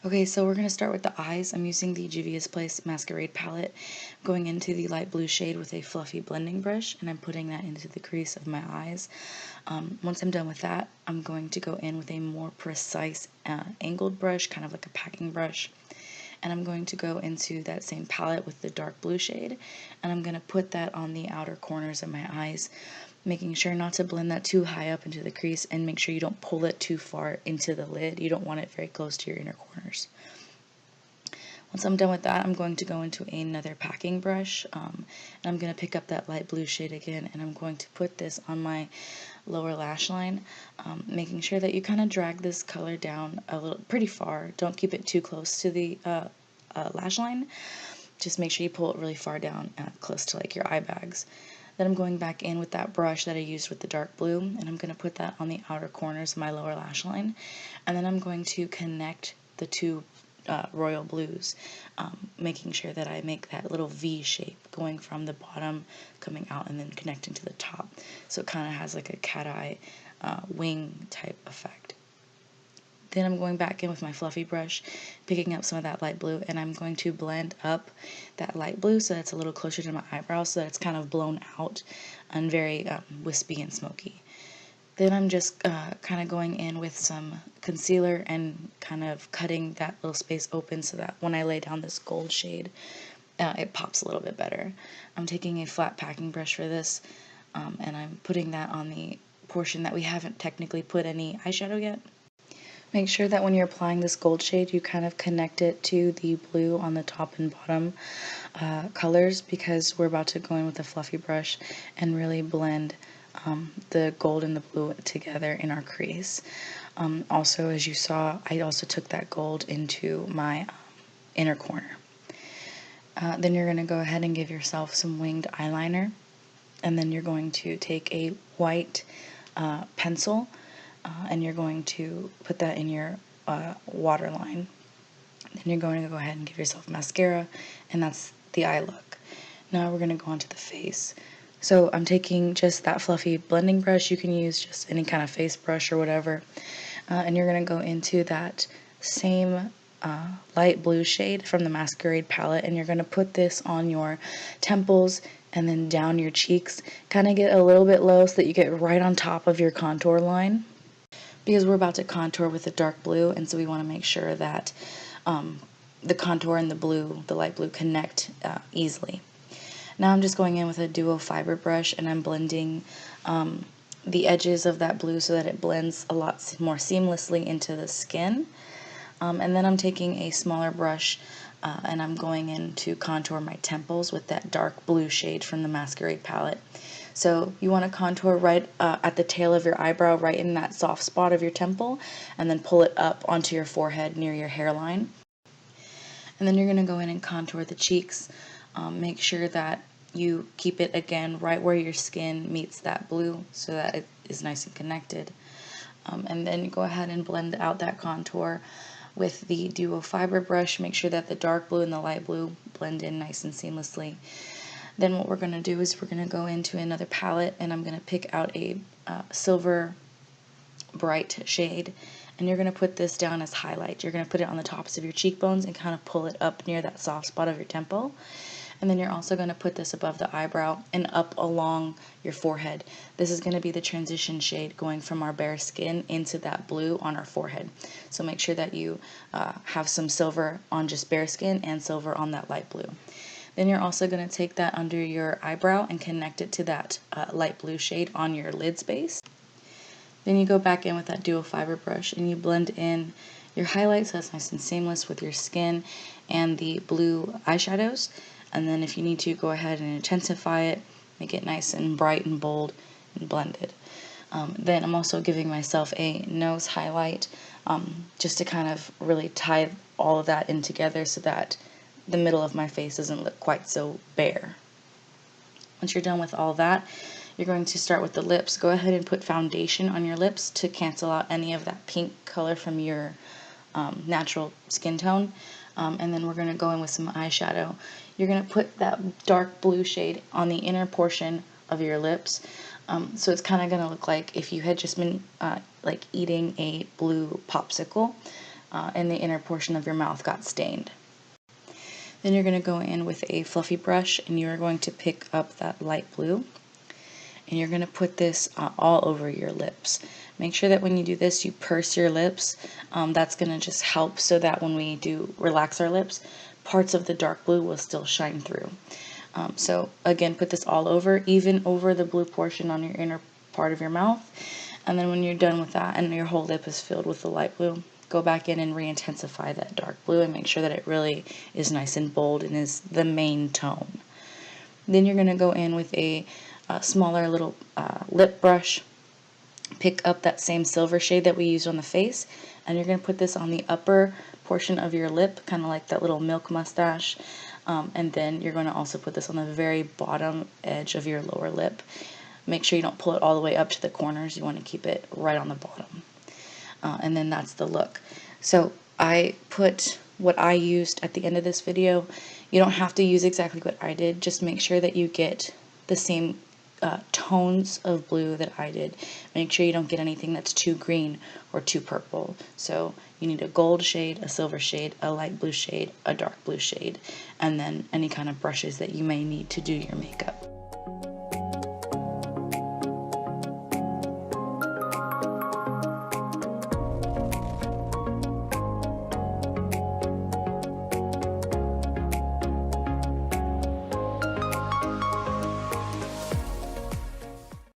Okay, so we're going to start with the eyes. I'm using the Juvia's Place Masquerade palette, going into the light blue shade with a fluffy blending brush, and I'm putting that into the crease of my eyes. Once I'm done with that, I'm going to go in with a more precise angled brush, kind of like a packing brush, and I'm going to go into that same palette with the dark blue shade, and I'm going to put that on the outer corners of my eyes, making sure not to blend that too high up into the crease, and make sure you don't pull it too far into the lid. You don't want it very close to your inner corners. Once I'm done with that, I'm going to go into another packing brush, and I'm going to pick up that light blue shade again, and I'm going to put this on my lower lash line, making sure that you kind of drag this color down a little, pretty far. Don't keep it too close to the lash line. Just make sure you pull it really far down, close to like your eye bags. Then I'm going back in with that brush that I used with the dark blue, and I'm going to put that on the outer corners of my lower lash line, and then I'm going to connect the two royal blues, making sure that I make that little V shape going from the bottom, coming out, and then connecting to the top, so it kind of has like a cat eye wing type effect. Then I'm going back in with my fluffy brush, picking up some of that light blue, and I'm going to blend up that light blue so that it's a little closer to my eyebrow, so that it's kind of blown out and very wispy and smoky. Then I'm just kind of going in with some concealer and kind of cutting that little space open so that when I lay down this gold shade, it pops a little bit better. I'm taking a flat packing brush for this, and I'm putting that on the portion that we haven't technically put any eyeshadow yet. Make sure that when you're applying this gold shade, you kind of connect it to the blue on the top and bottom colors, because we're about to go in with a fluffy brush and really blend the gold and the blue together in our crease. Also, as you saw, I also took that gold into my inner corner. Then you're going to go ahead and give yourself some winged eyeliner, and then you're going to take a white pencil, and you're going to put that in your waterline. Then you're going to go ahead and give yourself mascara, and that's the eye look. Now we're going to go on to the face. So I'm taking just that fluffy blending brush. You can use just any kind of face brush or whatever. And you're going to go into that same light blue shade from the Masquerade palette, and you're going to put this on your temples and then down your cheeks. Kind of get a little bit low so that you get right on top of your contour line, because we're about to contour with the dark blue, and so we want to make sure that the contour and the blue, the light blue, connect easily. Now I'm just going in with a duo fiber brush, and I'm blending the edges of that blue so that it blends a lot more seamlessly into the skin. And then I'm taking a smaller brush, and I'm going in to contour my temples with that dark blue shade from the Masquerade palette. So you want to contour right at the tail of your eyebrow, right in that soft spot of your temple, and then pull it up onto your forehead near your hairline. And then you're going to go in and contour the cheeks. Make sure that you keep it again right where your skin meets that blue so that it is nice and connected. And then you go ahead and blend out that contour with the duo fiber brush. Make sure that the dark blue and the light blue blend in nice and seamlessly. Then what we're going to do is we're going to go into another palette, and I'm going to pick out a silver bright shade, and you're going to put this down as highlight. You're going to put it on the tops of your cheekbones and kind of pull it up near that soft spot of your temple. And then you're also going to put this above the eyebrow and up along your forehead. This is going to be the transition shade going from our bare skin into that blue on our forehead. So make sure that you have some silver on just bare skin and silver on that light blue. Then you're also going to take that under your eyebrow and connect it to that light blue shade on your lid space. Then you go back in with that duo fiber brush and you blend in your highlights so it's nice and seamless with your skin and the blue eyeshadows. And then if you need to, go ahead and intensify it, make it nice and bright and bold and blended. Then I'm also giving myself a nose highlight, just to kind of really tie all of that in together so that the middle of my face doesn't look quite so bare. Once you're done with all that, you're going to start with the lips. Go ahead and put foundation on your lips to cancel out any of that pink color from your natural skin tone. And then we're going to go in with some eyeshadow. You're going to put that dark blue shade on the inner portion of your lips. So it's kind of going to look like if you had just been like eating a blue popsicle. and the inner portion of your mouth got stained. Then you're going to go in with a fluffy brush and you're going to pick up that light blue and you're going to put this all over your lips. Make sure that when you do this you purse your lips. That's going to just help so that when we do relax our lips, parts of the dark blue will still shine through. So again, put this all over, even over the blue portion on your inner part of your mouth. And then when you're done with that and your whole lip is filled with the light blue, go back in and re-intensify that dark blue and make sure that it really is nice and bold and is the main tone. Then you're going to go in with a smaller little lip brush, pick up that same silver shade that we used on the face, and you're going to put this on the upper portion of your lip, kind of like that little milk mustache, and then you're going to also put this on the very bottom edge of your lower lip. Make sure you don't pull it all the way up to the corners. You want to keep it right on the bottom. And then that's the look. So I put what I used at the end of this video. You don't have to use exactly what I did. Just make sure that you get the same tones of blue that I did. Make sure you don't get anything that's too green or too purple. So you need a gold shade, a silver shade, a light blue shade, a dark blue shade, and then any kind of brushes that you may need to do your makeup.